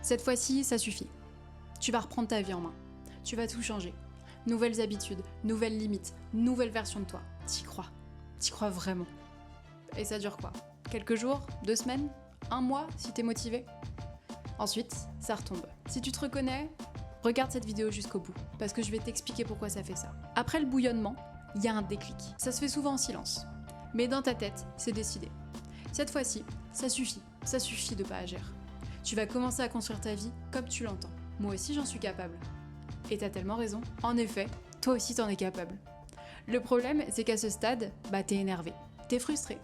Cette fois-ci, ça suffit. Tu vas reprendre ta vie en main. Tu vas tout changer. Nouvelles habitudes, nouvelles limites, nouvelle version de toi. T'y crois. T'y crois vraiment. Et ça dure quoi? Quelques jours? 2 semaines? 1 mois si t'es motivé? Ensuite, ça retombe. Si tu te reconnais, regarde cette vidéo jusqu'au bout, parce que je vais t'expliquer pourquoi ça fait ça. Après le bouillonnement, il y a un déclic. Ça se fait souvent en silence. Mais dans ta tête, c'est décidé. Cette fois-ci, ça suffit de pas agir. Tu vas commencer à construire ta vie comme tu l'entends. Moi aussi j'en suis capable. Et t'as tellement raison. En effet, toi aussi t'en es capable. Le problème, c'est qu'à ce stade, t'es énervé, t'es frustré.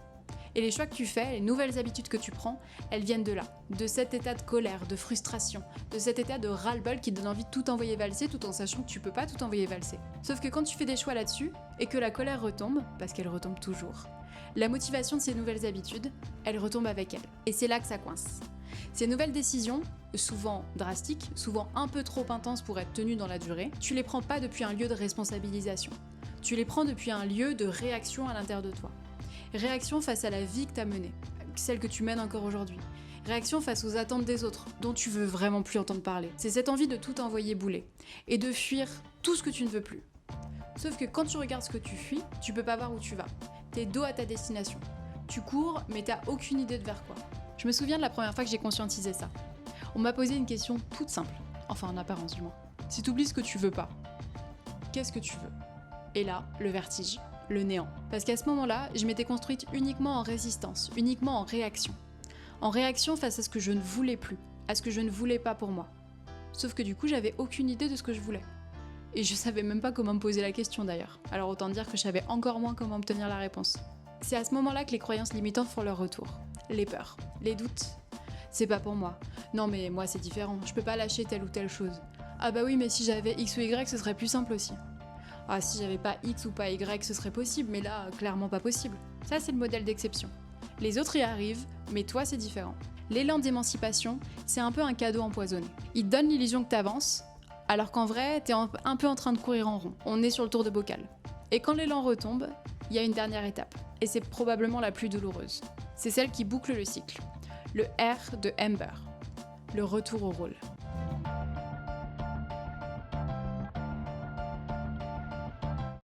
Et les choix que tu fais, les nouvelles habitudes que tu prends, elles viennent de là, de cet état de colère, de frustration, de cet état de ras-le-bol qui te donne envie de tout envoyer valser tout en sachant que tu peux pas tout envoyer valser. Sauf que quand tu fais des choix là-dessus, et que la colère retombe, parce qu'elle retombe toujours, la motivation de ces nouvelles habitudes, elle retombe avec elle. Et c'est là que ça coince. Ces nouvelles décisions, souvent drastiques, souvent un peu trop intenses pour être tenues dans la durée, tu les prends pas depuis un lieu de responsabilisation. Tu les prends depuis un lieu de réaction à l'intérieur de toi. Réaction face à la vie que t'as menée, celle que tu mènes encore aujourd'hui. Réaction face aux attentes des autres, dont tu veux vraiment plus entendre parler. C'est cette envie de tout envoyer bouler, et de fuir tout ce que tu ne veux plus. Sauf que quand tu regardes ce que tu fuis, tu peux pas voir où tu vas. T'es dos à ta destination. Tu cours, mais t'as aucune idée de vers quoi. Je me souviens de la première fois que j'ai conscientisé ça. On m'a posé une question toute simple, enfin en apparence du moins. Si t'oublies ce que tu veux pas, qu'est-ce que tu veux? Et là, le vertige, le néant. Parce qu'à ce moment-là, je m'étais construite uniquement en résistance, uniquement en réaction. En réaction face à ce que je ne voulais plus, à ce que je ne voulais pas pour moi. Sauf que du coup, j'avais aucune idée de ce que je voulais. Et je savais même pas comment me poser la question d'ailleurs. Alors autant dire que je savais encore moins comment obtenir la réponse. C'est à ce moment-là que les croyances limitantes font leur retour. Les peurs, les doutes. C'est pas pour moi. Non mais moi c'est différent, je peux pas lâcher telle ou telle chose. Ah bah oui mais si j'avais X ou Y ce serait plus simple aussi. Ah si j'avais pas X ou pas Y ce serait possible, mais là clairement pas possible. Ça c'est le modèle d'exception. Les autres y arrivent, mais toi c'est différent. L'élan d'émancipation, c'est un peu un cadeau empoisonné. Il te donne l'illusion que t'avances, alors qu'en vrai t'es un peu en train de courir en rond. On est sur le tour de bocal. Et quand l'élan retombe, il y a une dernière étape. Et c'est probablement la plus douloureuse. C'est celle qui boucle le cycle. Le R de Amber. Le retour au rôle.